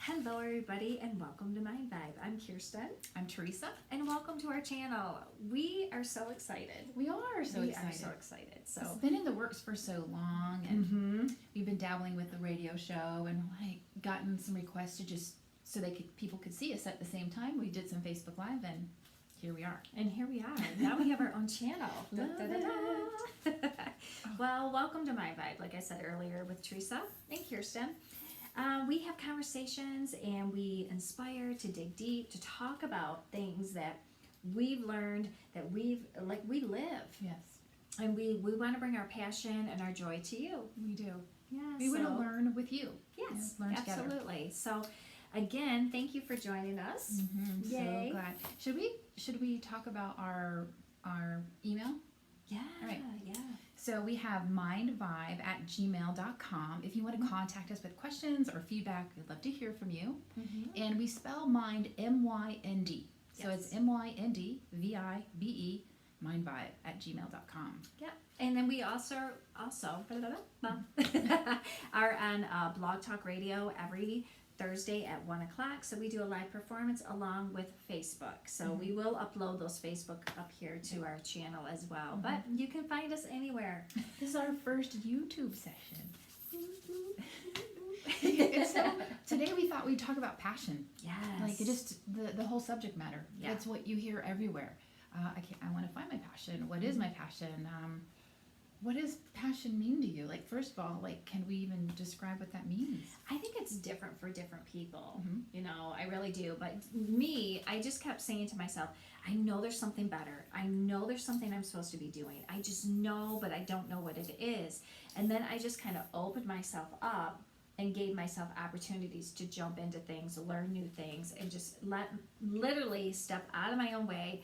Hello everybody and welcome to Mind Vibe. I'm Kirsten I'm Teresa. and welcome to our channel. We are so excited. We are so excited. So It's been in the works for so long, and we've been dabbling with the radio show and gotten some requests to just so people could see us at the same time. We did some Facebook Live, and here we are. and here we are. Now we have our own channel. Da, da, da, da. Well, welcome to Mind Vibe. Like I said earlier with Teresa and Kirsten. We have conversations and we inspire to dig deep, to talk about things that we've learned, that we live. Yes, And we want to bring our passion and our joy to you. we do. Yeah, We want to learn with you. Yes, learn together. absolutely. So, again, thank you for joining us. Yay. So glad. Should we talk about our email? Yeah, All right. yeah. So we have mindvibe@gmail.com. If you want to contact us with questions or feedback, we'd love to hear from you. And we spell mind MYND. So Yes. it's MYNDVIBE, mindvibe@gmail.com. Yeah, and then we also are on Blog Talk Radio every Thursday at 1 o'clock. So we do a live performance along with Facebook. So we will upload those Facebook up here to our channel as well. But you can find us anywhere. This is our first YouTube session. So today we thought we'd talk about passion. Yes. Like just the whole subject matter. Yeah. That's what you hear everywhere. I want to find my passion. What is my passion? What does passion mean to you? Like, first of all, can we even describe what that means? I think it's different for different people. You know, I really do. But me, I just kept saying to myself, I know there's something better. I know there's something I'm supposed to be doing. I just know, but I don't know what it is. And then I just kind of opened myself up and gave myself opportunities to jump into things, learn new things, and just literally step out of my own way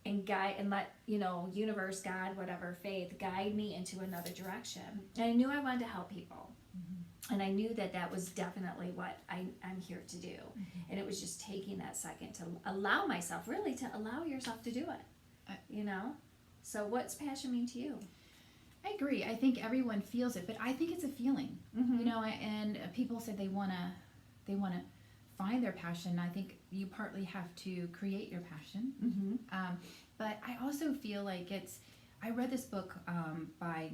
and guide and let, universe, God, whatever, faith, guide me into another direction. And I knew I wanted to help people. And I knew that was definitely what I'm here to do. And it was just taking that second to allow myself, really to allow yourself to do it, So what's passion mean to you? I agree. I think everyone feels it, but I think it's a feeling, and people said they want to find their passion. I think you partly have to create your passion. But I also feel like I read this book by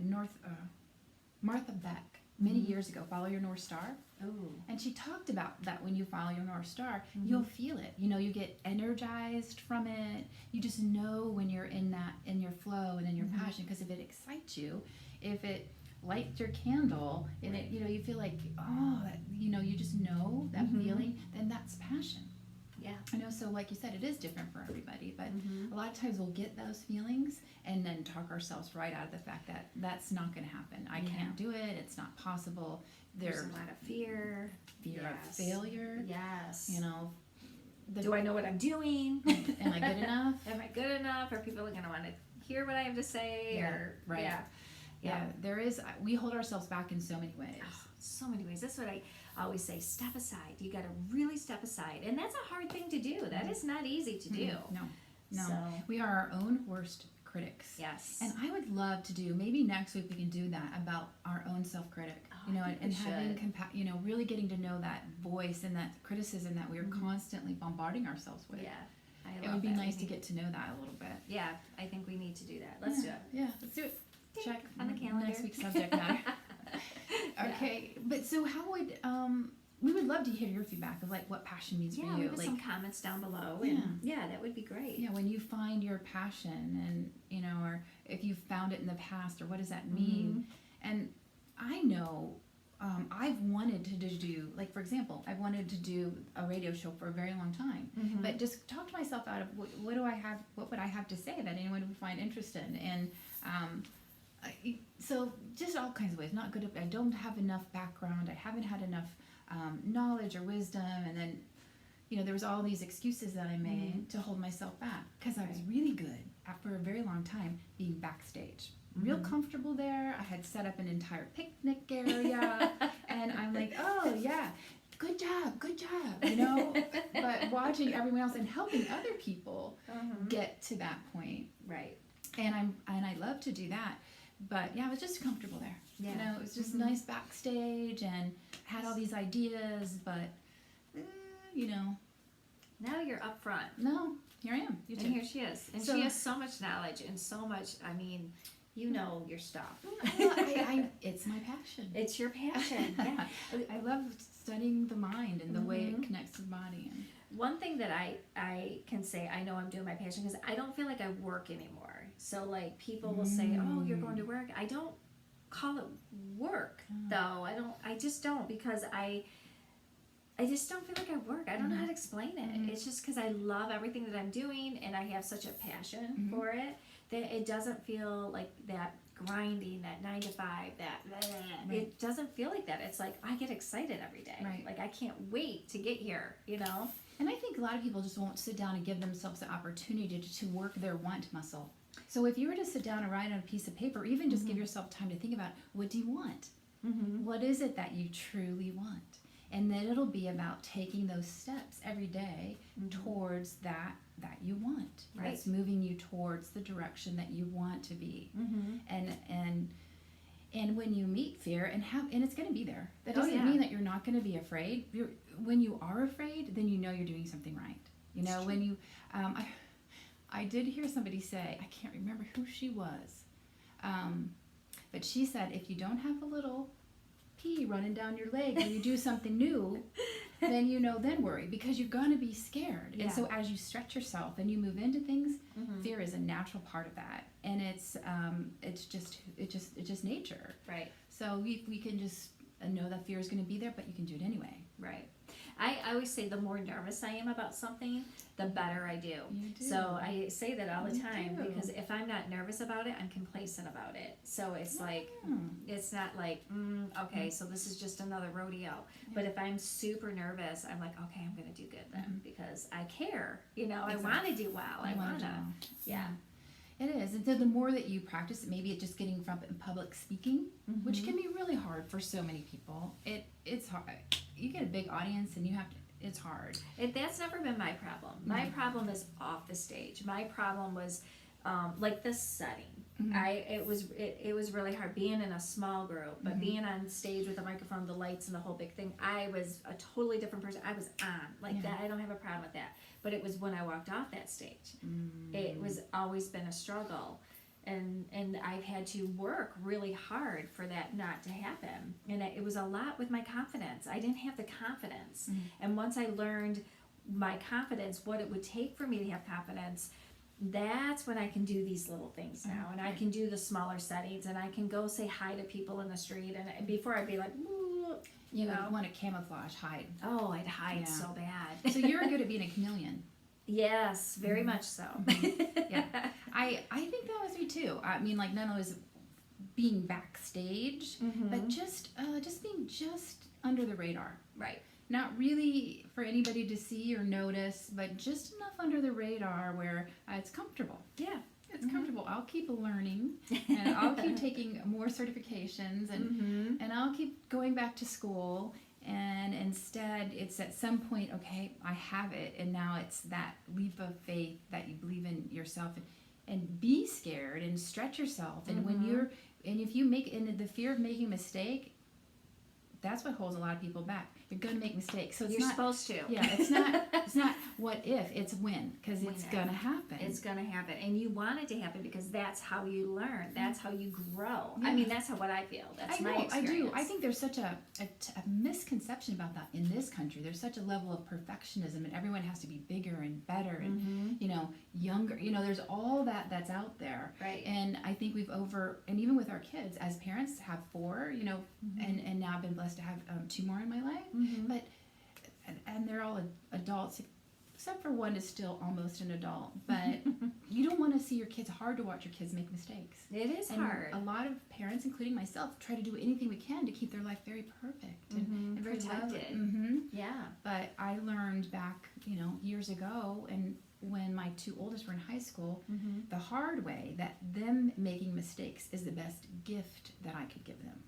Martha Beck many years ago, Follow Your North Star. Oh. And she talked about that when you follow your North Star, you'll feel it. You get energized from it. You just know when you're in your flow and in your passion, because if it excites you, if it lights your candle and it, you feel like, you just know that feeling, then that's passion. Yeah. I know, so like you said, it is different for everybody, but a lot of times we'll get those feelings and then talk ourselves right out of the fact that that's not going to happen. I can't do it. It's not possible. There's a lot of fear. Of failure. Yes. Do I know what I'm doing? Am I good enough? Am I good enough? Are people going to want to hear what I have to say? Right. Yeah. There is. We hold ourselves back in so many ways. Oh, so many ways. That's what I always say. Step aside. You got to really step aside, and that's a hard thing to do. That is not easy to do. No. So, we are our own worst critics. yes. And I would love to do, maybe next week we can do that about our own self-critic. I think and we having really getting to know that voice and that criticism that we are constantly bombarding ourselves with. Yeah. I love It would be that. nice to get to know that a little bit. Yeah, I think we need to do that. Let's do it. Yeah, let's do it. Tick, Check on the calendar. Next week's subject matter. Okay, but so how would we would love to hear your feedback of what passion means for you. Leave us some comments down below. And that would be great. Yeah, when you find your passion, and or if you've found it in the past, or what does that mean? And I know I've wanted to do, for example, I've wanted to do a radio show for a very long time, but just talk to myself out of what would I have to say that anyone would find interested, and so just all kinds of ways. Not good. I don't have enough background. I haven't had enough knowledge or wisdom, and then there was all these excuses that I made to hold myself back, because I was really good for a very long time being backstage. Real comfortable there. I had set up an entire picnic area, and I'm like, oh yeah, good job, but watching everyone else and helping other people get to that point. Right. And I love to do that, but yeah, I was just comfortable there. Yeah. It was just nice backstage, and had all these ideas, but you know. Now you're up front. No, here I am. You And too. here she is. And So- she has so much knowledge and so much, I mean, you know your stuff. Well, it's my passion. It's your passion. Yeah. I love studying the mind and the way it Mhm. connects to the body. And One thing that I can say, I know I'm doing my passion because I don't feel like I work anymore. So like people will say, "Oh, you're going to work." I don't call it work though. I just don't, because I just don't feel like I work. I don't know how to explain it. It's just because I love everything that I'm doing and I have such a passion for it that it doesn't feel like that grinding, that 9 to 5, that Right. it doesn't feel like that. It's like I get excited every day. Right. Like I can't wait to get here, you know? And I think a lot of people just won't sit down and give themselves the opportunity to work their want muscle. So if you were to sit down and write on a piece of paper, or even just give yourself time to think about, what do you want? Mm-hmm. What is it that you truly want? And then it'll be about taking those steps every day towards that you want. Right. That's moving you towards the direction that you want to be. Mm-hmm. And when you meet fear and it's going to be there. That Oh, doesn't yeah. mean that you're not going to be afraid. When you are afraid, then you know you're doing something right. You know, when you I did hear somebody say, I can't remember who she was, but she said, if you don't have a little pee running down your leg when you do something new, then then worry, because you're going to be scared. Yeah. And so as you stretch yourself and you move into things, fear is a natural part of that, and it's just nature. Right. So we can just know that fear is going to be there, but you can do it anyway. Right. I always say the more nervous I am about something, the better I do. You do. So I say that all the You time do. because if I'm not nervous about it, I'm complacent about it. So it's like, it's not like, okay, so this is just another rodeo. But if I'm super nervous, I'm like, okay, I'm going to do good then because I care. You know, Exactly. I want to do well. I wanna want to. do well. Yeah. It is. And so the more that you practice it, maybe it's just getting from public speaking, which can be really hard for so many people. It's hard. You get a big audience and it's hard. That's never been my problem. My problem is off the stage. My problem was like the setting. It was really hard being in a small group, but being on stage with a microphone, the lights, and the whole big thing. I was a totally different person. I was on that. I don't have a problem with that. But it was when I walked off that stage. It was always been a struggle. And I've had to work really hard for that not to happen. And it was a lot with my confidence. I didn't have the confidence. And once I learned my confidence, what it would take for me to have confidence, that's when I can do these little things now. And I can do the smaller settings, and I can go say hi to people in the street. And before I'd be like, "Ooh," you know. Want to camouflage, hide. Oh, I'd hide Yeah. so bad. So you're good at being a chameleon. Yes, very much so. Yeah. I think that was me too. I mean, like, not only was being backstage, but just being just under the radar. Right. Not really for anybody to see or notice, but just enough under the radar where it's comfortable. Yeah. It's comfortable. I'll keep learning, and I'll keep taking more certifications, and I'll keep going back to school. And instead, it's at some point, okay, I have it, and now it's that leap of faith that you believe in yourself, and be scared and stretch yourself. And if you make, and the fear of making a mistake, that's what holds a lot of people back. You're going to make mistakes, so it's You're not supposed to. Yeah, it's not what if, it's when, because it's When. going to happen. It's going to happen. And you want it to happen because that's how you learn. That's how you grow. Yeah. I mean, that's what I feel. That's I my know, I experience. do. I think there's such a misconception about that in this country. There's such a level of perfectionism, and everyone has to be bigger and better and, younger. There's all that's out there. Right. And I think and even with our kids, as parents, have 4, and now I've been blessed to have 2 more in my life. But and they're all adults, except for one is still almost an adult. But you don't want to see your kids. Hard to watch your kids make mistakes. It is And hard. a lot of parents, including myself, try to do anything we can to keep their life very perfect and very Protected. Yeah. But I learned back, years ago, and when my 2 oldest were in high school, the hard way, that them making mistakes is the best gift that I could give them.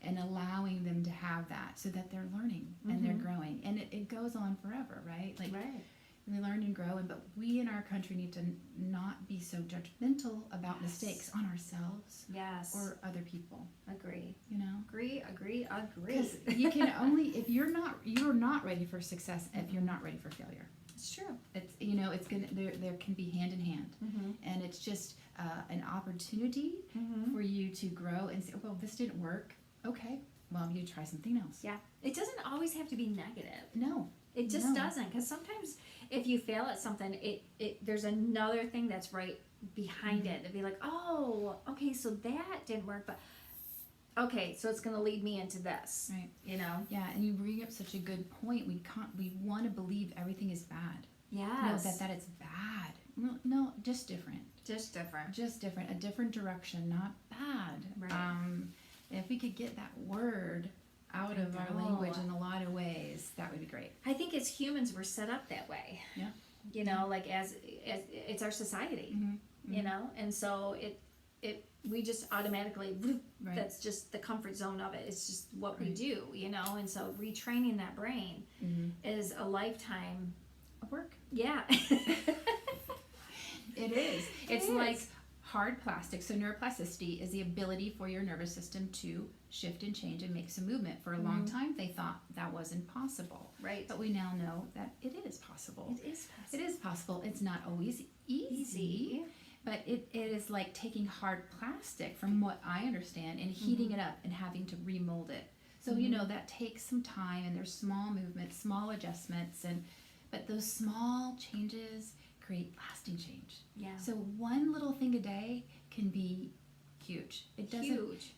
And allowing them to have that so that they're learning and they're growing. And it goes on forever, right? Like, Right. we learn and grow, but we in our country need to not be so judgmental about Yes. mistakes on ourselves Yes. or other people. Agree. You know, Agree. because you can only if you're not ready for success if you're not ready for failure. It's true. It's it's gonna there can be hand in hand, and it's just an opportunity for you to grow and say, well, this didn't work. Okay, well, you try something else. Yeah. It doesn't always have to be negative. No. It just No. doesn't, because sometimes if you fail at something, it there's another thing that's right behind it. It'd be like, oh, okay, so that didn't work, but okay, so it's going to lead me into this. Right. You know? Yeah, and you bring up such a good point. We want to believe everything is bad. Yes. No, that it's bad. No, just different. Just different. Just different. A different direction, not bad. Right. If we could get that word out of our language in a lot of ways, that would be great. I think as humans, we're set up that way. Yeah. You know, like as it's our society, you know? And so we just automatically, Right. that's just the comfort zone of it. It's just what we do, you know? And so retraining that brain is a lifetime. Of work. Yeah. It is. It's is. like hard plastic. So neuroplasticity is the ability for your nervous system to shift and change and make some movement. For a long time, they thought that wasn't possible. Right. But we now know that it is possible. It is It is possible. It's not always easy. But it is like taking hard plastic, from what I understand, and heating it up and having to remold it. So, that takes some time, and there's small movements, small adjustments, but those small changes create lasting change. Yeah. So one little thing a day can be huge. It doesn't, Huge.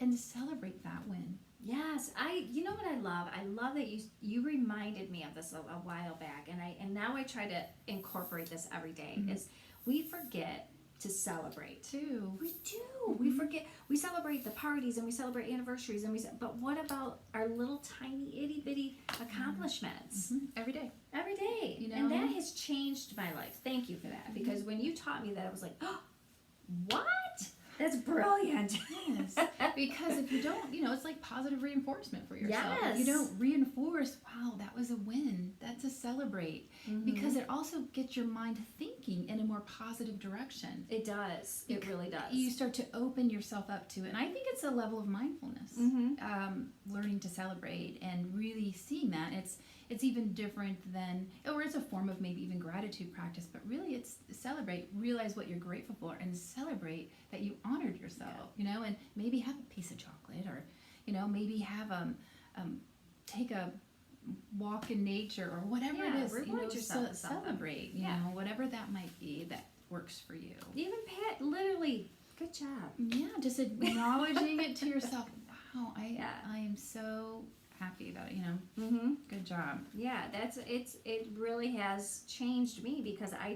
and celebrate that win. Yes, you know what I love? I love that you reminded me of this a while back, and now I try to incorporate this every day, is we forget to celebrate. Too. We do. We forget. We celebrate the parties and we celebrate anniversaries, but what about our little tiny itty bitty accomplishments Every day. every day? You know? And that has changed my life. Thank you for that, because when you taught me that, I was like, oh, what? That's brilliant. Yes. Because if you don't, it's like positive reinforcement for yourself. If you Yes. don't reinforce, wow, that was a win. That's a celebrate. Because it also gets your mind thinking in a more positive direction. It does. It really does. You start to open yourself up to it. And I think it's a level of mindfulness, learning to celebrate and really seeing that. It's even different than, or it's a form of maybe even gratitude practice, but really it's celebrate, realize what you're grateful for, and celebrate that you honored yourself, and maybe have a piece of chocolate, or, maybe have, take a walk in nature, or whatever it is, reward yourself with something. celebrate, whatever that might be that works for you. Even Pat, literally, good job. Yeah, just acknowledging it to yourself. Wow, I Yeah. am so happy that good job. Yeah, it really has changed me, because I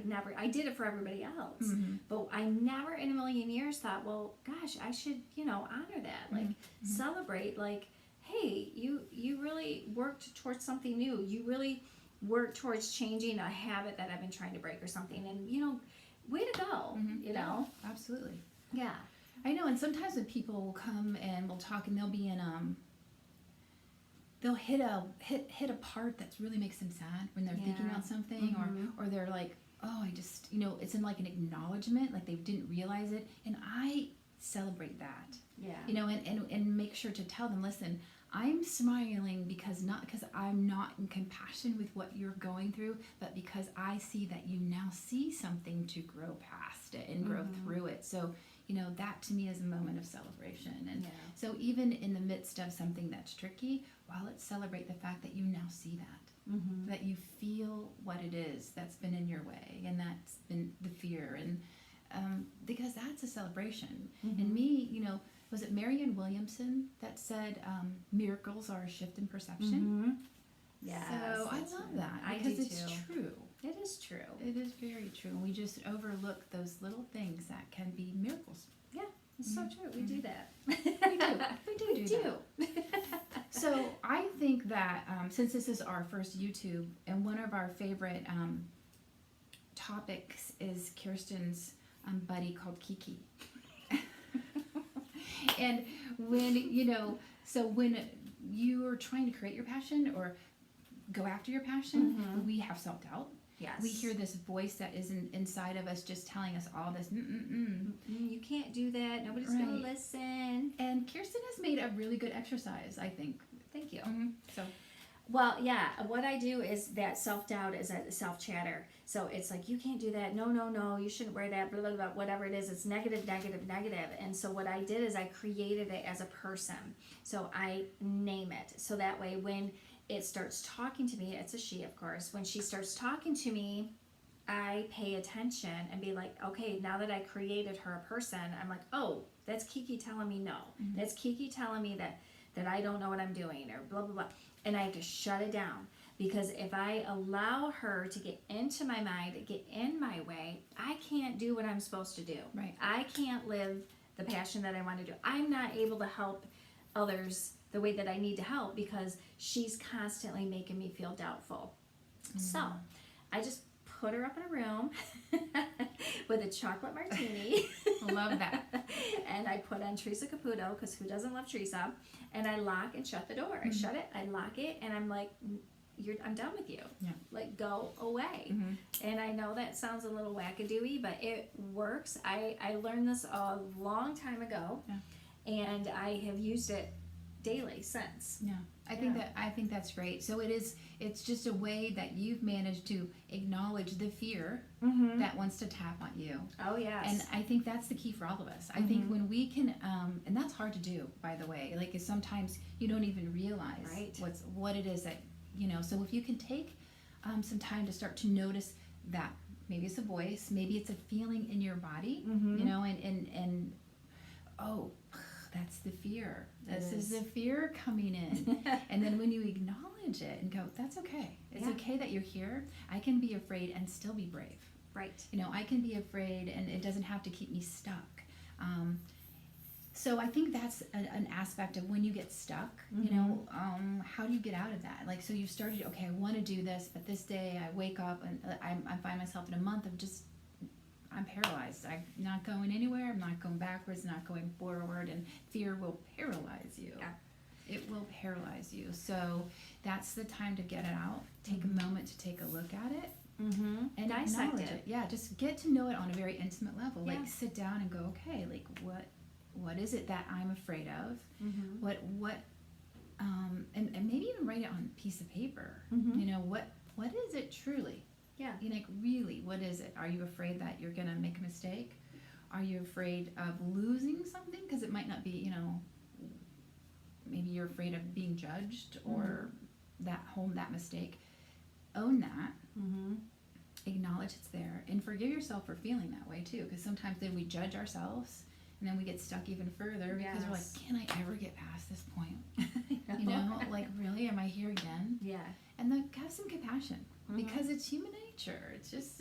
did it for everybody else, but I never in a million years thought, well, gosh, I should, honor that, like celebrate, like, hey, you really worked towards something new. You really worked towards changing a habit that I've been trying to break or something, and way to go, Absolutely. Yeah. I know, and sometimes when people will come and we'll talk, and they'll be in they'll hit a part that really makes them sad when they're thinking about something, or they're like, oh, I just, it's in like an acknowledgement, like they didn't realize it, and I celebrate that. Yeah. And make sure to tell them, listen, I'm smiling because I'm not in compassion with what you're going through, but because I see that you now see something to grow past it and grow through it. So, that to me is a moment of celebration. And so even in the midst of something that's tricky, let's celebrate the fact that you now see that, that you feel what it is that's been in your way, and that's been the fear, and because that's a celebration. And me, was it Marianne Williamson that said miracles are a shift in perception? Yeah. So I love that, I because do it's too. true. It is true. It is very true. And we just overlook those little things that can be miracles. Yeah, it's so true. We do that. We do that. So I think that since this is our first YouTube, and one of our favorite topics is Kirsten's buddy called Kiki. And when, when you are trying to create your passion, or go after your passion, Mhm. we have self-doubt. Yes. We hear this voice that is inside of us just telling us all this, You can't do that. Nobody's going to Right. listen. And Kirsten has made a really good exercise, I think. Thank you. So, Well, yeah, what I do is that self-doubt is a self-chatter. So it's like, you can't do that. No, no, no, you shouldn't wear that, blah, blah, blah, whatever it is. It's negative, negative, negative. And so what I did is I created it as a person. So I name it. So that way when it starts talking to me, it's a she, of course. When she starts talking to me, I pay attention and be like, okay, now that I created her a person, I'm like, oh, that's Kiki telling me no. That's Kiki telling me that I don't know what I'm doing or blah, blah, blah. And I have to shut it down, because if I allow her to get into my mind, get in my way, I can't do what I'm supposed to do. Right. I can't live the passion that I want to do. I'm not able to help others the way that I need to help because she's constantly making me feel doubtful. So I just put her up in a room with a chocolate martini. love that. And I put on Teresa Caputo, because who doesn't love Teresa? And I lock and shut the door. I shut it, I lock it, and I'm like, I'm done with you. Yeah. Like, go away. And I know that sounds a little wackadooey, but it works. I learned this a long time ago, and I have used it daily since. Yeah. I think that's great. So it's just a way that you've managed to acknowledge the fear that wants to tap on you. Oh, yes. And I think that's the key for all of us. I think when we can, and that's hard to do, by the way, like is sometimes you don't even realize what it is that, so if you can take some time to start to notice that maybe it's a voice, maybe it's a feeling in your body, and oh, that's the fear. This is the fear coming in. And then when you acknowledge it and go, that's okay. It's okay that you're here. I can be afraid and still be brave. Right. I can be afraid and it doesn't have to keep me stuck. So I think that's an aspect of when you get stuck, how do you get out of that? Like, so you've started, okay, I want to do this, but this day I wake up and I find myself in a month of just, I'm paralyzed. I'm not going anywhere. I'm not going backwards, not going forward, and fear will paralyze you. Yeah. It will paralyze you. So that's the time to get it out. Take a moment to take a look at it. And dissect acknowledge it. Yeah, just get to know it on a very intimate level. Yeah. Like sit down and go, okay, like what is it that I'm afraid of? What and maybe even write it on a piece of paper. What is it truly? Yeah. Like really, what is it? Are you afraid that you're gonna make a mistake? Are you afraid of losing something? Because it might not be, maybe you're afraid of being judged or that mistake. Own that. Acknowledge it's there and forgive yourself for feeling that way too, because sometimes then we judge ourselves and then we get stuck even further because we're like, can I ever get past this point? Like really, am I here again? Yeah. And then have some compassion because it's human nature. It's just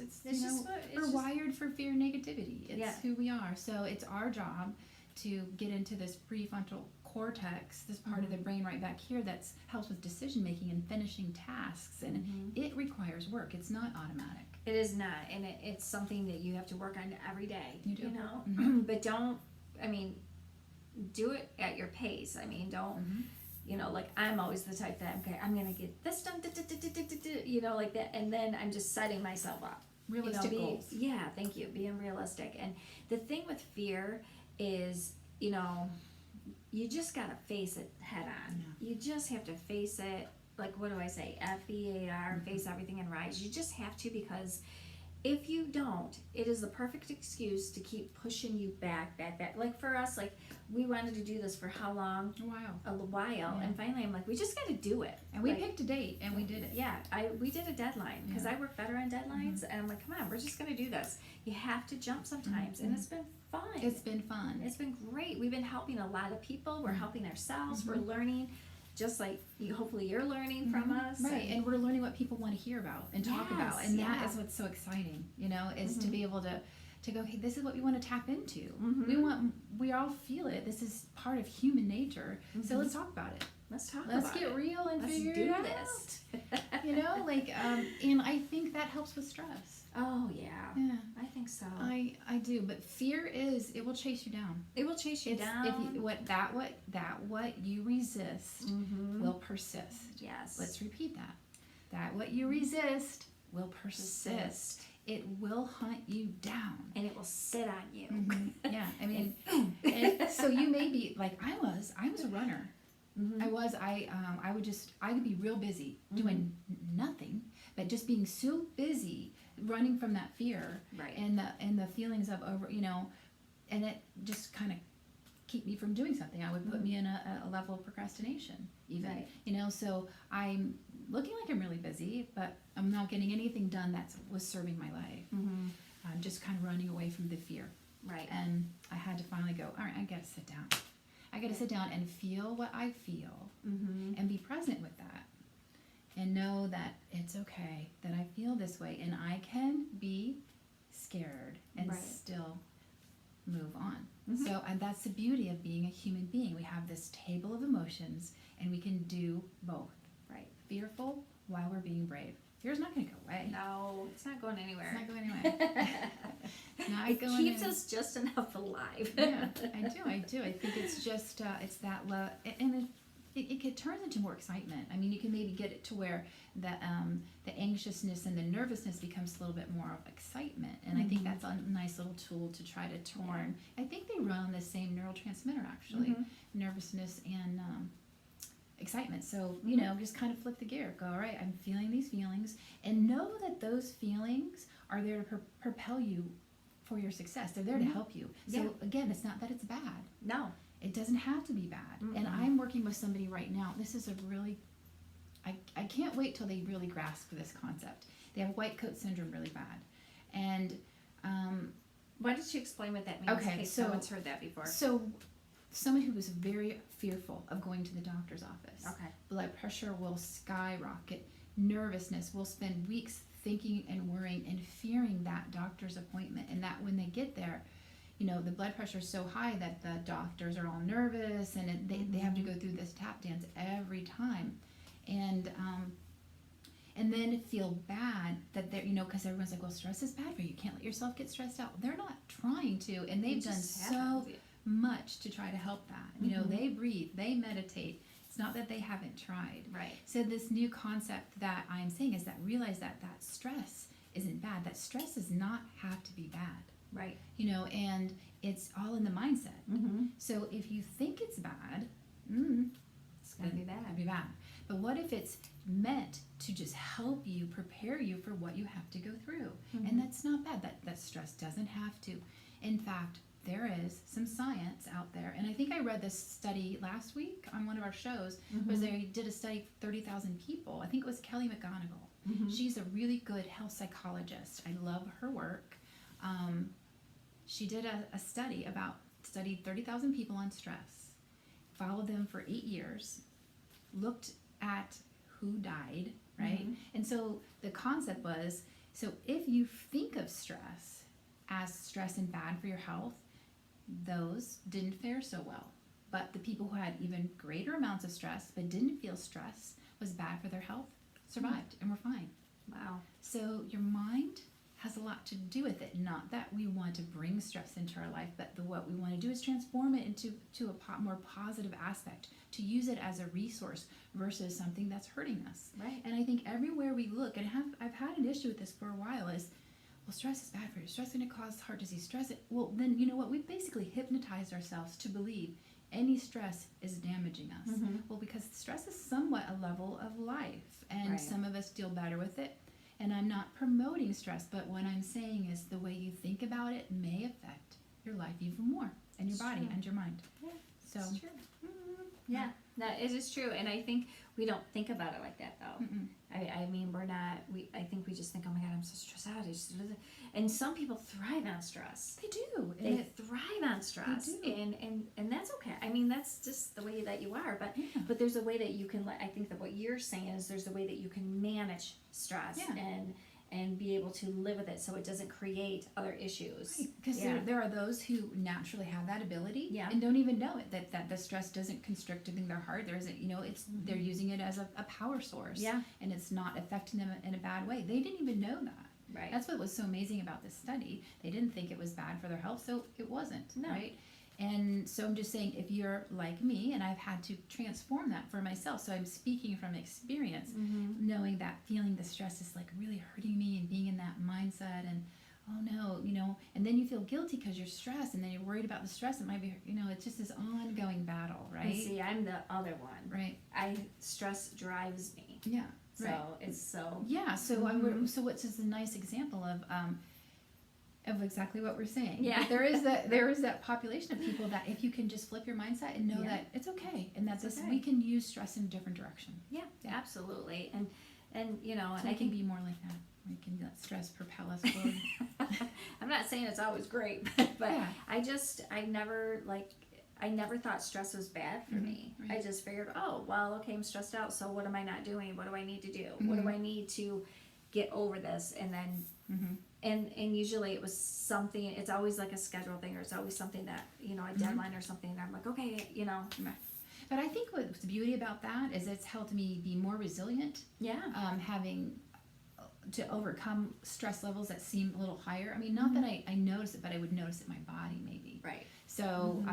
we're wired for fear and negativity. It's who we are. So it's our job to get into this prefrontal cortex, this part of the brain right back here that helps with decision making and finishing tasks, and it requires work. It's not automatic. It is not, and it's something that you have to work on every day. You do. But don't. Do it at your pace. Don't. Like I'm always the type that okay, I'm gonna get this done, like that, and then I'm just setting myself up. Realistic goals. Yeah, thank you. Being realistic, and the thing with fear is, you just gotta face it head on. You just have to face it. Like what do I say? FEAR, face everything and rise. You just have to, because if you don't, it is the perfect excuse to keep pushing you back. Like for us, like we wanted to do this for how long? A while. And finally I'm like, we just got to do it. And we picked a date and we did it. Yeah, we did a deadline because I work better on deadlines. And I'm like, come on, we're just going to do this. You have to jump sometimes. And it's been fun. It's been fun. It's been great. We've been helping a lot of people. We're helping ourselves. We're learning. Just like hopefully you're learning from us. Right, and we're learning what people want to hear about and talk about. And that is what's so exciting, is to be able to go, hey, this is what we want to tap into. We all feel it. This is part of human nature. So let's talk about it. Let's get real and figure it out. This. And I think that helps with stress. Oh yeah. Yeah, I think so. I do, but fear it will chase you down. It will chase you down. If what you resist will persist. Yes. Let's repeat that. that what you resist will persist. It will hunt you down. And it will sit on you. Mm-hmm. Yeah, I mean, and so you may be like I was a runner. Mm-hmm. I would be real busy doing nothing, but just being so busy running from that fear Right. and the feelings of over, and it just kind of keep me from doing something. I would put me in a level of procrastination even, Right. so I'm looking like I'm really busy, but I'm not getting anything done that was serving my life. Mm-hmm. I'm just kind of running away from the fear. Right. And I had to finally go, all right, I got to sit down. I got to sit down and feel what I feel Mm-hmm. and be present with that and know that it's okay that I feel this way and I can be scared and Right. still move on. Mhm. So, and that's the beauty of being a human being. We have this table of emotions and we can do both. Right. Fearful while we're being brave. Fear's not going to go away. No, it's not going anywhere. It's not going anyway. It's not It going keeps in. us just enough alive. Yeah, I do. I think it's just, it's that love, and it turns into more excitement. I mean, you can maybe get it to where the anxiousness and the nervousness becomes a little bit more of excitement, and I think that's a nice little tool to try to turn. I think they run on the same neurotransmitter, actually, nervousness and excitement. So, just kind of flip the gear. Go, all right, I'm feeling these feelings, and know that those feelings are there to propel you for your success. They're there to help you. So, Yeah. again, it's not that it's bad. No. It doesn't have to be bad. And I'm working with somebody right now. This is a really, I can't wait till they really grasp this concept. They have white coat syndrome really bad. And, Why don't you explain what that means? Okay, In case so- no one's heard that before. so someone who was very fearful of going to the doctor's office. Okay. Blood pressure will skyrocket. Nervousness will spend weeks thinking and worrying and fearing that doctor's appointment. And that when they get there, the blood pressure is so high that the doctors are all nervous and they have to go through this tap dance every time. And then feel bad that they're, because everyone's like, well, stress is bad for you. You can't let yourself get stressed out. They're not trying to, and they've It done just so happens. much to try to help that. They breathe, they meditate. It's not that they haven't tried. Right. So this new concept that I'm saying is that realize that stress isn't bad. That stress does not have to be bad. Right. And it's all in the mindset. Mm-hmm. So if you think it's bad, It's gonna be bad. it'll be bad. But what if it's meant to just help you, prepare you for what you have to go through? And that's not bad. That stress doesn't have to. In fact, there is some science out there, and I think I read this study last week on one of our shows, was they did a study of 30,000 people. I think it was Kelly McGonigal. She's a really good health psychologist. I love her work. She did a studied 30,000 people on stress, followed them for 8 years, looked at who died, right? And so the concept was, so if you think of stress as stress and bad for your health, those didn't fare so well. But the people who had even greater amounts of stress but didn't feel stress was bad for their health survived and were fine. Wow. So your mind has a lot to do with it. Not that we want to bring stress into our life, but what we want to do is transform it into a more positive aspect, to use it as a resource versus something that's hurting us. Right. And I think everywhere we look, and I've had an issue with this for a while, is, well, stress is bad for you. Stress is going to cause heart disease. Well, then you know what? We've basically hypnotized ourselves to believe any stress is damaging us. Well, because stress is somewhat a level of life, and Right. some of us deal better with it. And I'm not promoting stress, but what I'm saying is the way you think about it may affect your life even more, and your It's body true. and your mind. Yeah. So, It's true. Yeah, no, it is true, and I think we don't think about it like that though. I mean, we're not. I think we just think, oh my God, I'm so stressed out. And some people thrive on stress. they do. And They it, thrive on stress, do. and that's okay. I mean, that's just the way that you are. But Yeah. but there's a way that you can. I think that what you're saying is there's a way that you can manage stress Yeah. and be able to live with it so it doesn't create other issues. Because Yeah. there are those who naturally have that ability Yeah. and don't even know it, that the stress doesn't constrict in their heart. There isn't, it's they're using it as a power source. Yeah. And it's not affecting them in a bad way. They didn't even know that. Right. That's what was so amazing about this study. They didn't think it was bad for their health, so it wasn't, No. right? And so I'm just saying, if you're like me, and I've had to transform that for myself, so I'm speaking from experience, knowing that feeling the stress is like really hurting me and being in that mindset and, oh no, and then you feel guilty because you're stressed and then you're worried about the stress. It might be, it's just this ongoing battle, right? And see, I'm the other one. Right. Stress drives me. Yeah. So right. it's so. Yeah. So so what's just a nice example of exactly what we're saying. Yeah. But there is that population of people that if you can just flip your mindset and know that it's okay and that okay. we can use stress in a different direction. Yeah, absolutely. And so I can be more like that. We can let stress propel us forward. I'm not saying it's always great, but yeah. I never thought stress was bad for me. Right. I just figured, oh, well, okay, I'm stressed out, so what am I not doing? What do I need to do? What do I need to get over this? And then, and usually it was something, it's always like a schedule thing, or it's always something that, a deadline or something, and I'm like, okay, But I think what's the beauty about that is it's helped me be more resilient. Yeah. Having to overcome stress levels that seem a little higher. I mean, not that I notice it, but I would notice it in my body maybe. Right. So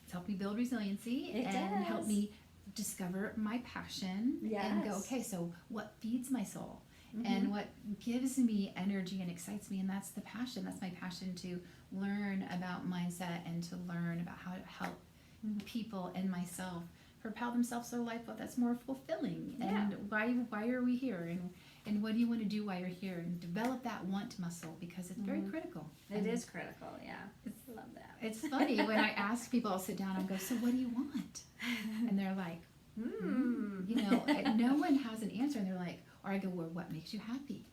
it's helped me build resiliency and help me discover my passion and go, okay, so what feeds my soul and what gives me energy and excites me, and that's the passion. That's my passion, to learn about mindset and to learn about how to help people and myself propel themselves to a life that's more fulfilling. And why are we here, and what do you want to do while you're here, and develop that want muscle, because it's very critical. It is critical, yeah. I love that. It's funny when I ask people, I'll sit down and go, so what do you want? And they're like, no one has an answer, and they're like, or I go, well, what makes you happy?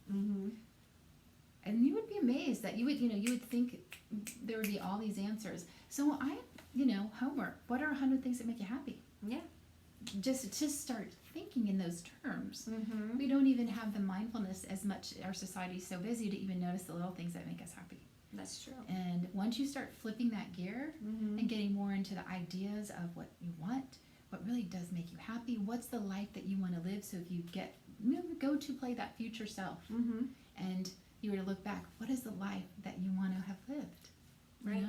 And you would be amazed that you would think there would be all these answers. So homework. What are 100 things that make you happy? Yeah. Just start thinking in those terms. We don't even have the mindfulness as much. Our society's so busy to even notice the little things that make us happy. That's true. And once you start flipping that gear and getting more into the ideas of what you want, what really does make you happy, what's the life that you want to live, so if you go to play that future self and you were to look back, what is the life that you want to have lived? Right.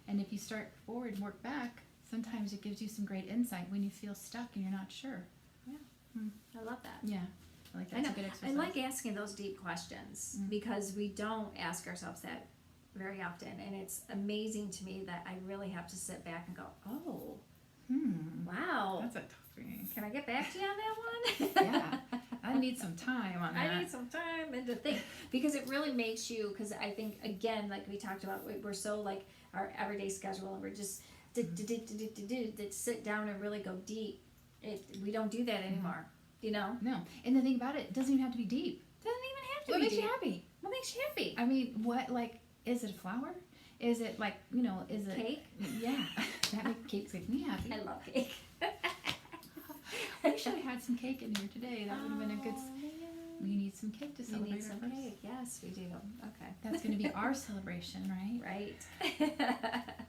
And if you start forward and work back, sometimes it gives you some great insight when you feel stuck and you're not sure. Yeah. I love that. Yeah. I like that's a good exercise. I like asking those deep questions because we don't ask ourselves that very often, and it's amazing to me that I really have to sit back and go, oh, wow. That's a tough thing. Can I get back to you on that one? Yeah. I need some time on that. I need some time and to think, because it really makes you, because I think, again, like we talked about, we're so like our everyday schedule, and we're just to sit down and really go deep. We don't do that anymore, No. And the thing about it doesn't even have to be deep. Doesn't even have to What be makes deep. you happy? What makes you happy? I mean, is it a flower? Is it like, is it... Cake? Yeah. Cakes make me happy. I love cake. We should have had some cake in here today. That would have been a good... We need some cake to We celebrate need some our first. cake. Yes, we do. Okay. That's going to be our celebration, right? Right.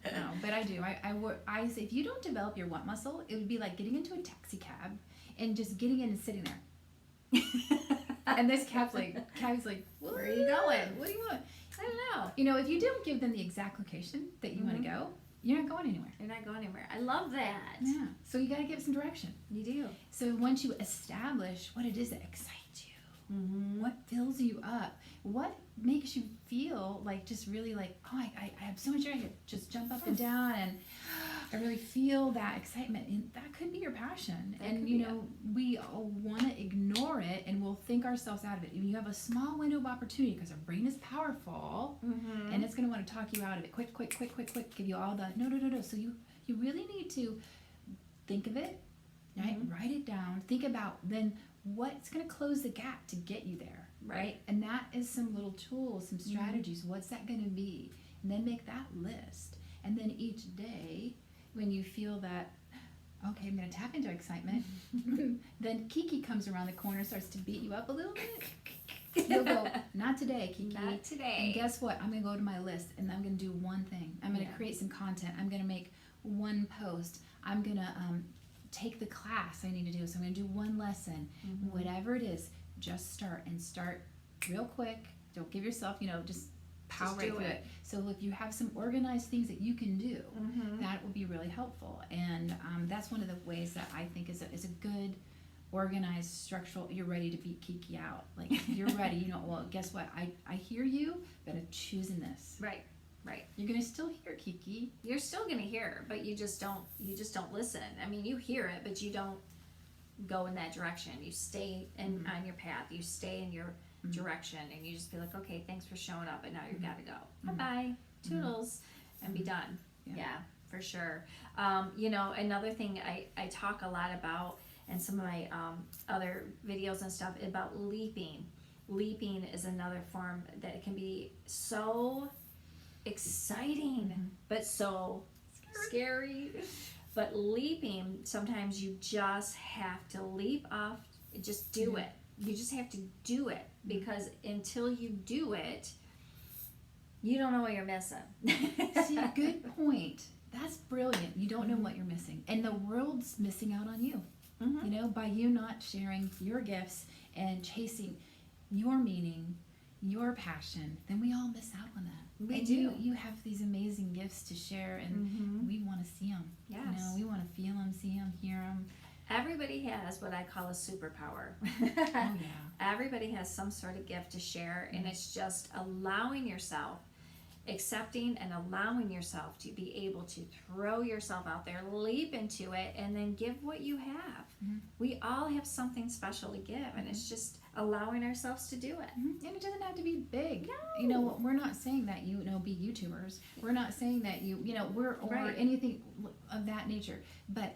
No, but I do. I say, if you don't develop your want muscle, it would be like getting into a taxi cab and just getting in and sitting there. And this cab's like, where are you going? What do you want? I don't know. If you don't give them the exact location that you want to go, you're not going anywhere. You're not going anywhere. I love that. Yeah. So you got to give some direction. You do. So once you establish what it is that excites you, what fills you up, what makes you feel like just really like, oh, I have so much energy, I could just jump up and down, and I really feel that excitement, and that could be your passion. And we all want to ignore it, and we'll think ourselves out of it. You have a small window of opportunity because our brain is powerful, and it's going to want to talk you out of it. Quick, give you all the no. So you really need to think of it, right? Write it down. Think about then what's going to close the gap to get you there, right? And that is some little tools, some strategies. What's that going to be? And then make that list. And then each day, when you feel that, okay, I'm going to tap into excitement, then Kiki comes around the corner, starts to beat you up a little bit. You'll go, not today, Kiki. Not today. And guess what? I'm going to go to my list, and I'm going to do one thing. I'm going to create some content. I'm going to make one post. I'm going to take the class I need to do. So I'm going to do one lesson. Whatever it is, just start real quick. Don't give yourself, just power Just right do through it. it. So if you have some organized things that you can do, Mm-hmm. that will be really helpful. And that's one of the ways that I think is a good organized structural. You're ready to beat Kiki out. Like you're ready. You know. Well, guess what? I hear you, but I'm choosing this. Right. You're gonna still hear Kiki. You're still gonna hear, but you just don't listen. I mean, you hear it, but you don't go in that direction. You stay on your path. You stay in your direction, and you just be like, okay, thanks for showing up, but now you gotta go. Bye-bye, toodles, and be done. Yeah, for sure. You know, another thing I talk a lot about in some of my other videos and stuff about leaping. Leaping is another form that can be so exciting, but so scary. But leaping, sometimes you just have to leap off, just do it. You just have to do it, because until you do it, you don't know what you're missing. See, good point. That's brilliant. You don't know what you're missing, and the world's missing out on you. You know, by you not sharing your gifts and chasing your meaning, your passion, then we all miss out on that. We and do. You have these amazing gifts to share, and we want to see them. Yes. You know, we want to feel them, see them, hear them. Everybody has what I call a superpower. Oh yeah. Everybody has some sort of gift to share, and it's just allowing yourself, accepting and allowing yourself to be able to throw yourself out there, leap into it, and then give what you have. We all have something special to give, and it's just allowing ourselves to do it. And it doesn't have to be big. No. You know, we're not saying that you know be YouTubers. We're not saying that you know we're or Right. anything of that nature. But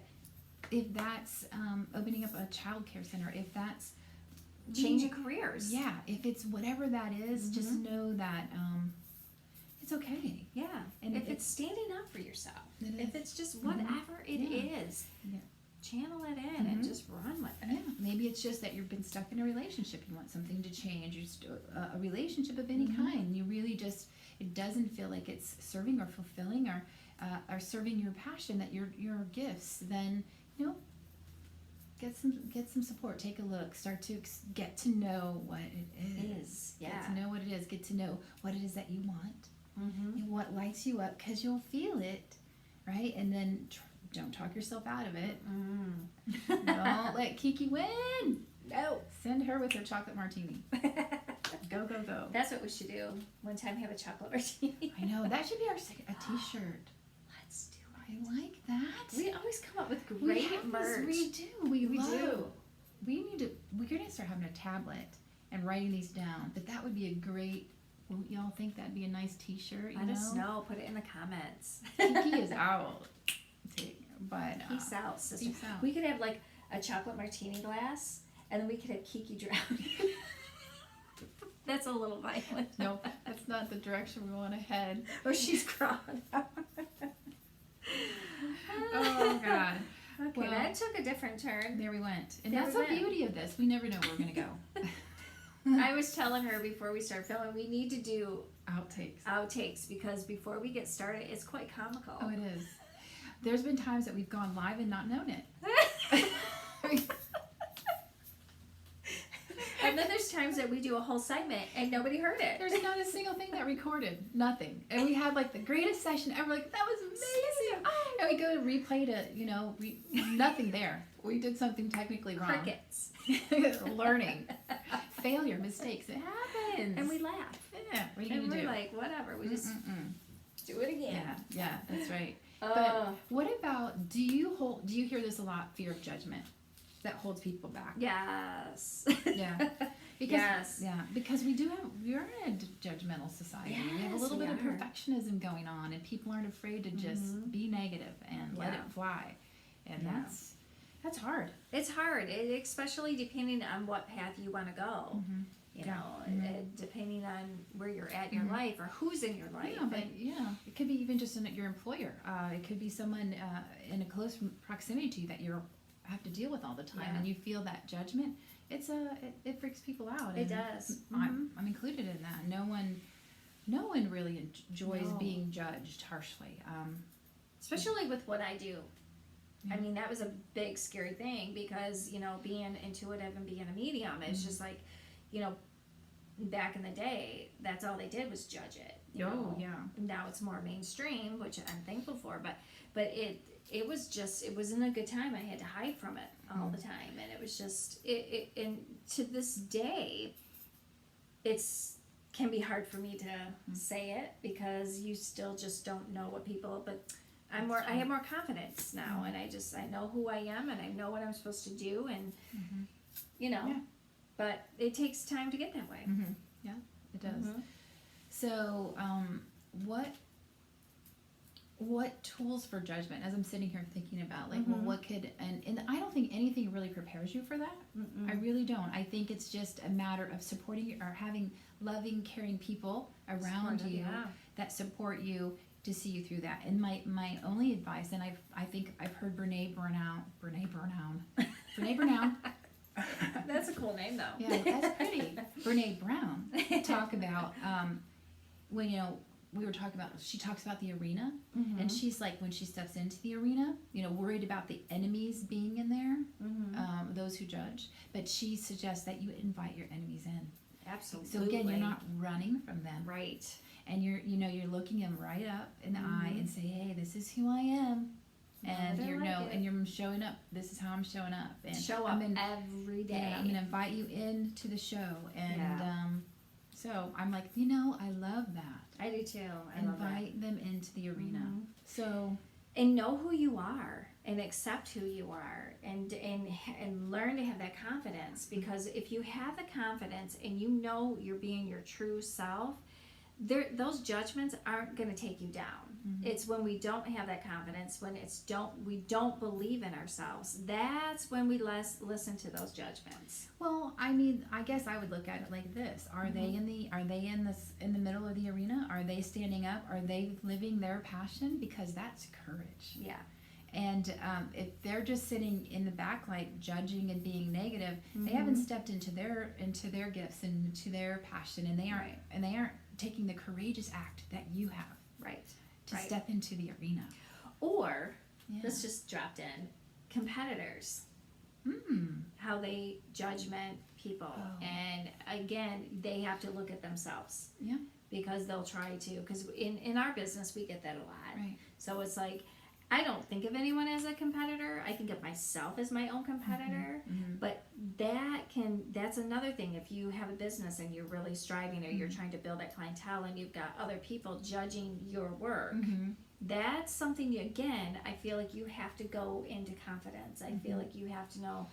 if that's opening up a child care center, if that's Changing careers. yeah, if it's whatever that is, just know that it's okay. Yeah. And if it's standing up for yourself, It if is. it's just whatever it is, Yeah. channel it in and just run with it. Yeah, maybe it's just that you've been stuck in a relationship. You want something to change. You just, a relationship of any kind. You really just, it doesn't feel like it's serving or fulfilling or serving your passion, that your gifts. Then you know, get some support. Take a look. Start to get to know what it is. Yeah. Get to know what it is. Get to know what it is that you want and what lights you up, because you'll feel it, right? And then. Don't talk yourself out of it. Don't let Kiki win. No. Send her with her chocolate martini. Go, go, go. That's what we should do. One time have a chocolate martini. I know. That should be our a t-shirt. Let's do I like that. it. We always come up with We great have merch. We do. We love. do. We need to. We're gonna start having a tablet and writing these down. But that would be a great. Won't y'all think that'd be a nice t-shirt? Let us know. Put it in the comments. Kiki is out. But Peace out, sister. peace out. We could have like a chocolate martini glass, and then we could have Kiki drowning. That's a little violent. No, that's not the direction we want to head. Or she's crying. Oh God. Okay, Well, that took a different turn. There we went. And There that's we the went. beauty of this. We never know where we're going to go. I was telling her before we start filming, we need to do Outtakes. outtakes, because before we get started, it's quite comical. Oh, it is. There's been times that we've gone live and not known it. And then there's times that we do a whole segment and nobody heard it. There's not a single thing that recorded. Nothing. And we had like the greatest session ever. Like, that was amazing. Oh. And we go to replay to, nothing there. We did something technically wrong. Crickets. Learning. Failure, mistakes. It happens. And we laugh. Yeah, what are you And going to we're do? like, whatever, we just do it again. Yeah, that's right. Oh. But what about, do you hear this a lot, fear of judgment, that holds people back? Yes. Yeah. Because, Yes. Yeah, because we're in a judgmental society. We have a Yes, little we bit of are. perfectionism going on, and people aren't afraid to just be negative and let Yeah. it fly. And Yeah. that's hard. It's hard, especially depending on what path you want to go. You Yeah. know, depending on where you're at in your life or who's in your life. Yeah, but it could be even just your employer. It could be someone in a close proximity to you that you have to deal with all the time, Yeah. and you feel that judgment. It freaks people out. It and does. I'm included in that. No one really enjoys No. being judged harshly. Especially with what I do. Yeah. I mean, that was a big scary thing, because, being intuitive and being a medium, it's just like, back in the day, that's all they did was judge it. You know? yeah. Now it's more mainstream, which I'm thankful for, but it wasn't a good time. I had to hide from it all the time, and it was just and to this day, can be hard for me to say it because you still just don't know what people. But I have more confidence now, and I know who I am, and I know what I'm supposed to do, and you know. Yeah. But it takes time to get that way. Yeah, it does. So, what tools for judgment? As I'm sitting here thinking about, like, well, what could and I don't think anything really prepares you for that. I really don't. I think it's just a matter of supporting or having loving, caring people around you that support you to see you through that. And my only advice, and I think I've heard Brene Brown. That's a cool name, though. Yeah, that's pretty. Brene Brown talk about when we were talking about. She talks about the arena, and she's like, when she steps into the arena, worried about the enemies being in there, those who judge. But she suggests that you invite your enemies in. Absolutely. So again, you're not running from them, right? And you're looking them right up in the eye and say, hey, this is who I am. And and you're showing up. This is how I'm showing up. And show up every day. Yeah, I'm gonna invite you into the show. And so I'm like, I love that. I do too. Invite them into the arena. So and know who you are and accept who you are and learn to have that confidence, because if you have the confidence and you're being your true self, those judgments aren't going to take you down. It's when we don't have that confidence, when we don't believe in ourselves, that's when we listen to those judgments. Well, I mean, I guess I would look at it like this: Are they in the middle of the arena? Are they standing up? Are they living their passion? Because that's courage. Yeah. And if they're just sitting in the back, like judging and being negative, they haven't stepped into their gifts and into their passion, and they aren't taking the courageous act that you have. Right. To step into the arena. Or this just dropped in, competitors. How they judgment people. And again, they have to look at themselves. Yeah. Because they'll try to. Because in our business, we get that a lot. Right. So it's like, I don't think of anyone as a competitor. I think of myself as my own competitor. But that's another thing. If you have a business and you're really striving, or you're trying to build that clientele, and you've got other people judging your work, that's something I feel like you have to go into confidence. I feel like you have to know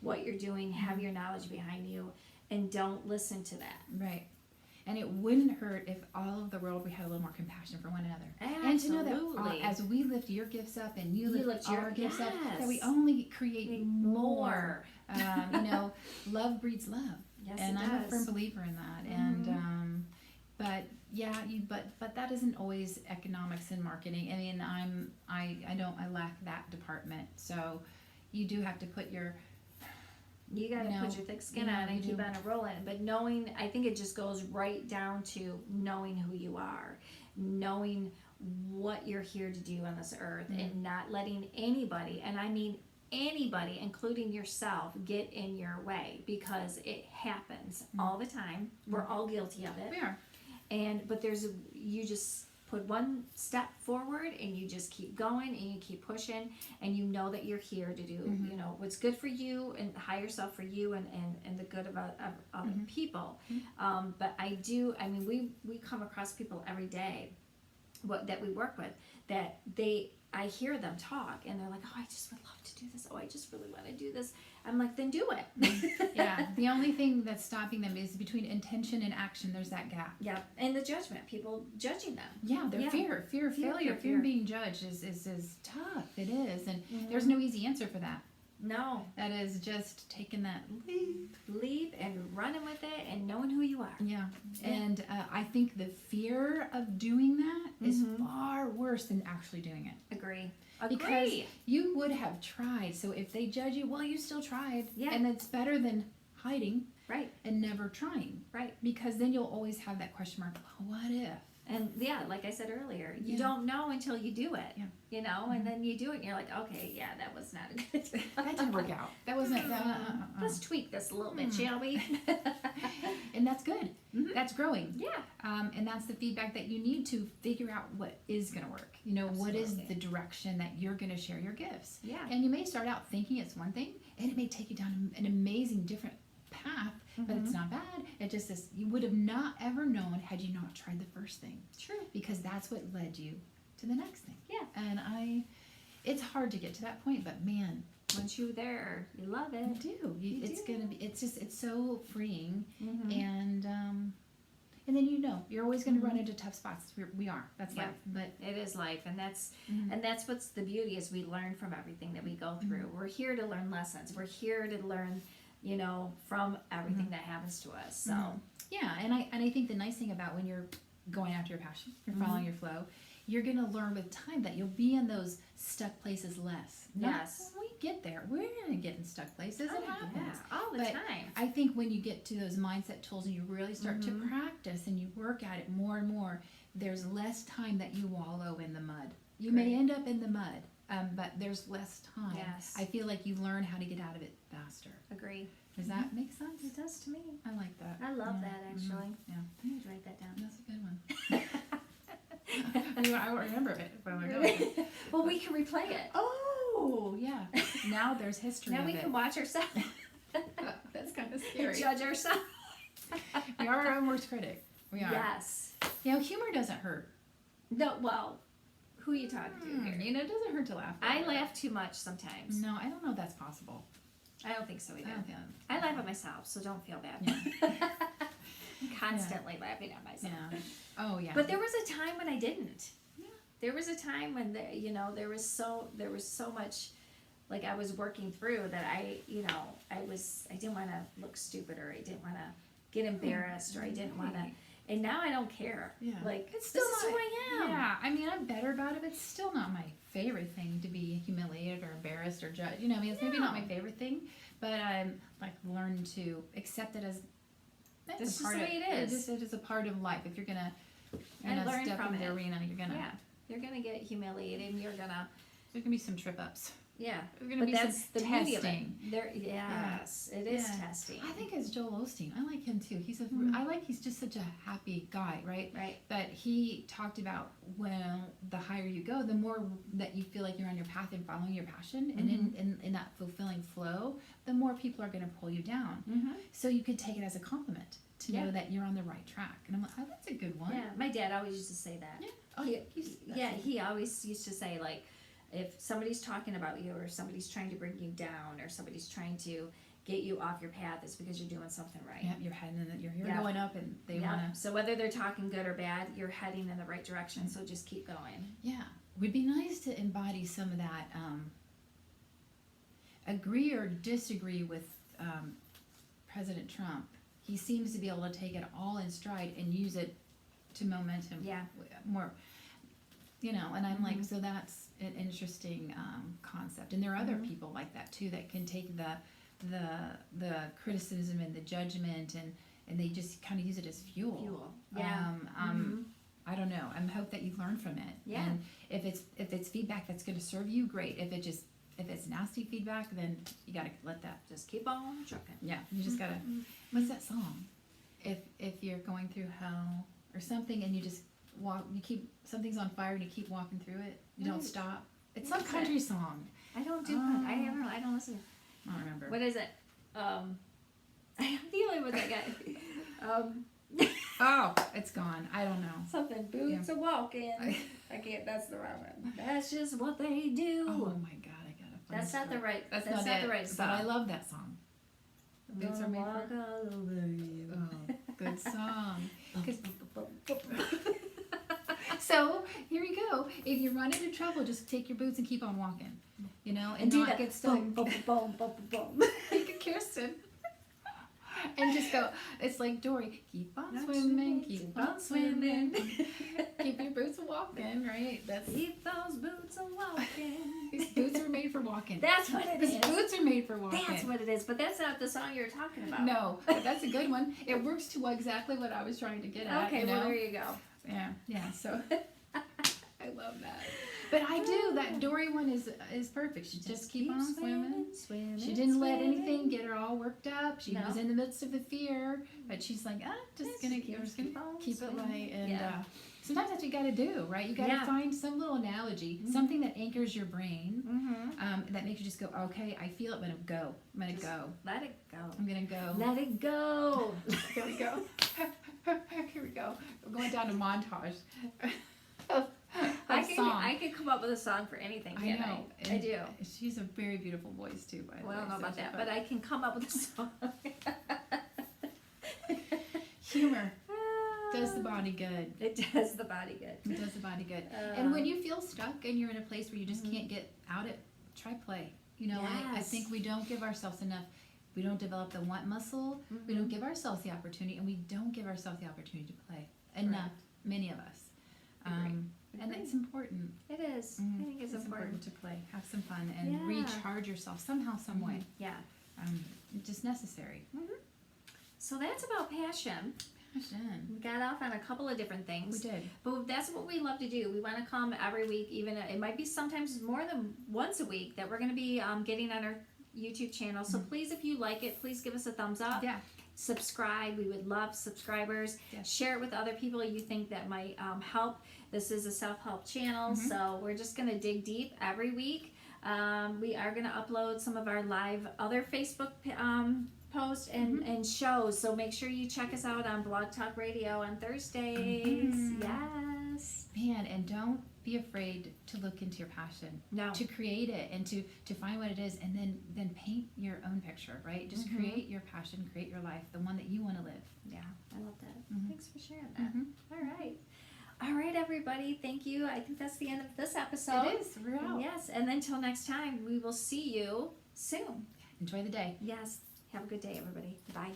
what you're doing, have your knowledge behind you, and don't listen to that. Right. And it wouldn't hurt if all of the world, we had a little more compassion for one another. Absolutely. And to know that as we lift your gifts up and you lift our gifts up, that we only create more. Love breeds love. Yes, and it I'm does. a firm believer in that. And but that isn't always economics and marketing. I mean, I lack that department. So you do have to put your You got to put your thick skin on and keep on it rolling. But I think it just goes right down to knowing who you are, knowing what you're here to do on this earth, and not letting anybody, and I mean anybody, including yourself, get in your way, because it happens all the time. We're all guilty of it. We are. But you just put one step forward, and you just keep going, and you keep pushing, and you know that you're here to do what's good for you and higher self for you and the good of other people. But we come across people every day that we work with that I hear them talk, and they're like, oh, I just would love to do this. Oh, I just really want to do this. I'm like, then do it. Yeah. The only thing that's stopping them is between intention and action. There's that gap. Yeah. And the judgment, people judging them. Yeah. Their fear of failure, fear of being judged is tough. It is. And there's no easy answer for that. No. That is just taking that leap and running with it and knowing who you are. Yeah. And I think the fear of doing that is far worse than actually doing it. Agree. Because you would have tried. So if they judge you, well, you still tried. Yeah. And it's better than hiding. Right. And never trying. Right. Because then you'll always have that question mark, well, what if? And yeah, like I said earlier, you Yeah. don't know until you do it. Yeah. You know, and then you do it and you're like, okay, yeah, that was not a good That didn't work out. That wasn't. Let's tweak this a little bit, shall we? And that's good. Mhm. That's growing. Yeah. And that's the feedback that you need to figure out what is going to work. You know, what is Absolutely. the direction that you're going to share your gifts. Yeah. And you may start out thinking it's one thing, and it may take you down an amazing different path, but it's not bad. It just is, you would have not ever known had you not tried the first thing, True. because that's what led you to the next thing. Yeah. And it's hard to get to that point, but man, Once you're there, you love you it. do. You It's do. gonna be. It's just. It's so freeing, Mhm. and then you're always gonna run into tough spots. We are. That's Yeah. life. But It is life, and that's Mhm. and that's what's the beauty is we learn from everything that we go through. We're here to learn lessons. We're here to learn, you know, from everything that happens to us. So yeah, and I think the nice thing about when you're going after your passion, you're following your flow, you're gonna learn with time that you'll be in those stuck places less. Not Yes. when we get there, we're gonna get in stuck places. It happens. yeah, all the But time. I think when you get to those mindset tools and you really start to practice and you work at it more and more, there's less time that you wallow in the mud. You may Right. end up in the mud, but there's less time. Yes. I feel like you learn how to get out of it faster. Agree. Does that make sense? It does to me. I like that. I love Yeah. that actually. Yeah, I need to write that down. that's a good one. I won't remember it, but I'm like, oh. Well, we can replay it. Oh, yeah. Now there's history Now of we it. can watch ourselves That's kind of and scary. judge ourselves. We are our own worst critic. We are. Yes. You know, humor doesn't hurt. No. Well, who are you talking to here? You know, it doesn't hurt to laugh. I laugh too much sometimes. No, I don't know if that's possible. I don't think so either. I don't think I laugh at myself, so don't feel bad. Yeah. I'm constantly laughing at myself. Yeah. Oh, yeah. But there was a time when I didn't. Yeah. There was a time when there was so much, like I was working through that I didn't want to look stupid, or I didn't want to get embarrassed, or I didn't want to. Right. And now I don't care. Yeah. Like It's this still is who not- I am. Yeah, I mean, I'm better about it, but it's still not my favorite thing to be humiliated or embarrassed or judged. You know, I mean, it's maybe not my favorite thing, but I'm like learn to accept it as This is a part the of way it is. It is a part of life. If you're gonna, And learn step from in the it. arena, you're gonna. Yeah. You're gonna get humiliated, and you're gonna. There's gonna be some trip ups. Yeah. There's gonna But be that's some the beauty of it. testing. Yes, it is Yeah. testing. I think it's Joel Osteen. I like him too. He's just such a happy guy, right? Right. But he talked about, well, the higher you go, the more that you feel like you're on your path and following your passion, and in that fulfilling flow, the more people are going to pull you down. Mm-hmm. So you could take it as a compliment to Yeah. know that you're on the right track. And I'm like, oh, that's a good one. Yeah. My dad always used to say that. Yeah. Oh, He always used to say, like, if somebody's talking about you, or somebody's trying to bring you down, or somebody's trying to get you off your path, it's because you're doing something right. Yeah, you're heading in. You're Yeah. going up, and they Yeah. want to. So whether they're talking good or bad, you're heading in the right direction. So just keep going. Yeah, would be nice to embody some of that. Agree or disagree with President Trump. He seems to be able to take it all in stride and use it to momentum. Yeah. More. You know, and I'm like, so that's an interesting concept. And there are other people like that too that can take the criticism and the judgment and they just kind of use it as fuel. Yeah. I don't know. I hope that you learn from it. Yeah. And if it's feedback that's going to serve you, great. If it's nasty feedback, then you got to let that. Just keep on trucking. Yeah. You just got to. What's that song? If you're going through hell or something, and you just something's on fire and you keep walking through it, you don't Right. stop. It's What some is country song. I don't do. Oh. I don't listen. I don't remember. What is it? I'm dealing with that guy. Oh, it's gone. I don't know. Something boots a walking. I can't. That's the wrong one. That's just what they do. Oh my god, I gotta find That's this not the one. right. That's not it. the right But song. I love that song. I'm Boots are gonna made walk for. all over you. Oh, good song. 'Cause- So here you go. If you run into trouble, just take your boots and keep on walking. You know, and do not that. get stuck. Boom, boom, boom, boom, boom. Like a Kirsten. And just go. It's like Dory. Keep on Not swimming. swimming, Keep on swimming. Keep your boots walking. Right. That's. Keep those boots a walking. These boots are made for walking. That's what it These is. boots are made for walking. That's what it is. But that's not the song you're talking about. No, but that's a good one. It works to exactly what I was trying to get at. Okay, you well know? there you go. Yeah. So I love that. But I do. That Dory one is perfect. She just keep on swimming. She didn't let anything get her all worked up. She was in the midst of the fear, but she's like, just gonna keep it light. And sometimes that's what you got to do, right? You got to find some little analogy, something that anchors your brain, that makes you just go, okay, I feel it, but I'm gonna go. Let it go. I'm gonna go. Let it go. Here we go. Here we go. We're going down to montage. I could come up with a song for anything, can't I? I do. She's a very beautiful voice too, by the way. Well, I don't know about that, but I can come up with a song. Humor does the body good. It does the body good. It does the body good. And when you feel stuck and you're in a place where you just can't get out it, try play. You know, I think we don't give ourselves enough. We don't develop the want muscle. We don't give ourselves the opportunity, and we don't give ourselves the opportunity to play enough. Many of us. And that's important. It is. I think it's important to play, have some fun, and recharge yourself somehow, some way. Yeah. Just necessary. So that's about passion. We got off on a couple of different things. We did. But that's what we love to do. We want to come every week, even it might be sometimes more than once a week that we're going to be getting on our YouTube channel. So please, if you like it, please give us a thumbs up. Yeah. Subscribe. We would love subscribers. Share it with other people you think that might help. This is a self-help channel, so we're just going to dig deep every week. We are going to upload some of our live other Facebook posts and shows, so make sure you check us out on Blog Talk Radio on Thursdays. Yes. Man, and don't be afraid to look into your passion. No. To create it and to find what it is, and then paint your own picture, right? Just create your passion, create your life, the one that you want to live. Yeah, I love that. Thanks for sharing that. All right, everybody. Thank you. I think that's the end of this episode. It is. We're out. Yes, and then until next time, we will see you soon. Enjoy the day. Yes. Have a good day, everybody. Bye.